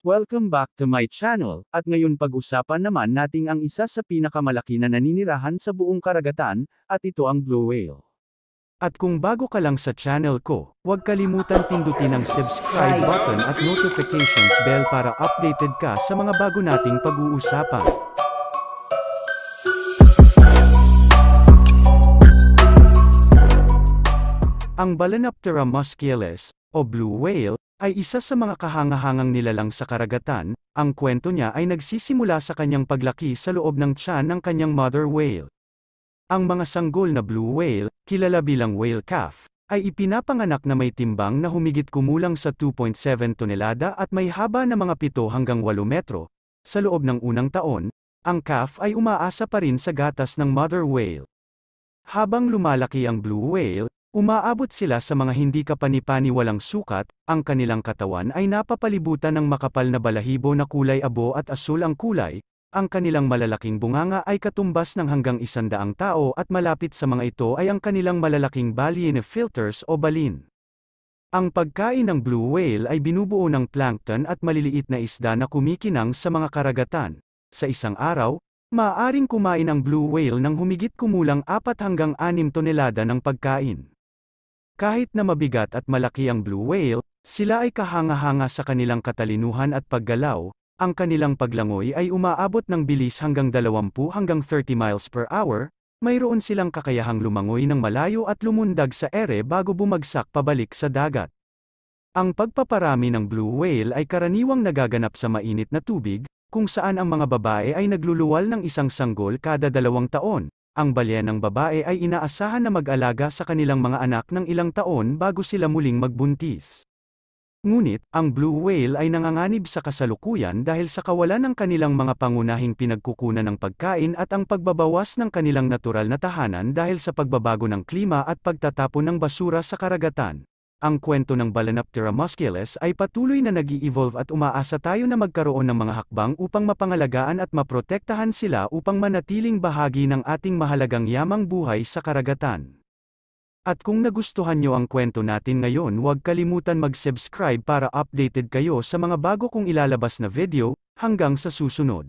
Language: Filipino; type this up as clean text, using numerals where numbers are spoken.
Welcome back to my channel, at ngayon pag-usapan naman nating ang isa sa pinakamalaki na naninirahan sa buong karagatan, at ito ang blue whale. At kung bago ka lang sa channel ko, huwag kalimutan pindutin ang subscribe button at notifications bell para updated ka sa mga bago nating pag-uusapan. Ang Balanoptera muscalis, o blue whale, ay isa sa mga kahangahangang nilalang sa karagatan. Ang kwento niya ay nagsisimula sa kanyang paglaki sa loob ng tiyan ng kanyang mother whale. Ang mga sanggol na blue whale, kilala bilang whale calf, ay ipinapanganak na may timbang na humigit kumulang sa 2.7 tonelada at may haba na mga 7 hanggang 8 metro. Sa loob ng unang taon, ang calf ay umaasa pa rin sa gatas ng mother whale. Habang lumalaki ang blue whale, umaabot sila sa mga hindi kapani-paniwalang sukat. Ang kanilang katawan ay napapalibutan ng makapal na balahibo na kulay abo at asul ang kulay. Ang kanilang malalaking bunganga ay katumbas ng hanggang 100 tao at malapit sa mga ito ay ang kanilang malalaking baleen filters o balin. Ang pagkain ng blue whale ay binubuo ng plankton at maliliit na isda na kumikinang sa mga karagatan. Sa isang araw, maaaring kumain ang blue whale ng humigit kumulang 4 hanggang 6 tonelada ng pagkain. Kahit na mabigat at malaki ang blue whale, sila ay kahanga-hanga sa kanilang katalinuhan at paggalaw. Ang kanilang paglangoy ay umaabot ng bilis hanggang 20 hanggang 30 miles per hour. Mayroon silang kakayahang lumangoy ng malayo at lumundag sa ere bago bumagsak pabalik sa dagat. Ang pagpaparami ng blue whale ay karaniwang nagaganap sa mainit na tubig, kung saan ang mga babae ay nagluluwal ng isang sanggol kada 2 taon. Ang balyenang babae ay inaasahan na mag-alaga sa kanilang mga anak ng ilang taon bago sila muling magbuntis. Ngunit, ang blue whale ay nanganganib sa kasalukuyan dahil sa kawalan ng kanilang mga pangunahing pinagkukunan ng pagkain at ang pagbabawas ng kanilang natural na tahanan dahil sa pagbabago ng klima at pagtatapon ng basura sa karagatan. Ang kwento ng Balanoptera muscalis ay patuloy na nag-i-evolve at umaasa tayo na magkaroon ng mga hakbang upang mapangalagaan at maprotektahan sila upang manatiling bahagi ng ating mahalagang yamang buhay sa karagatan. At kung nagustuhan nyo ang kwento natin ngayon, huwag kalimutan mag-subscribe para updated kayo sa mga bago kong ilalabas na video. Hanggang sa susunod.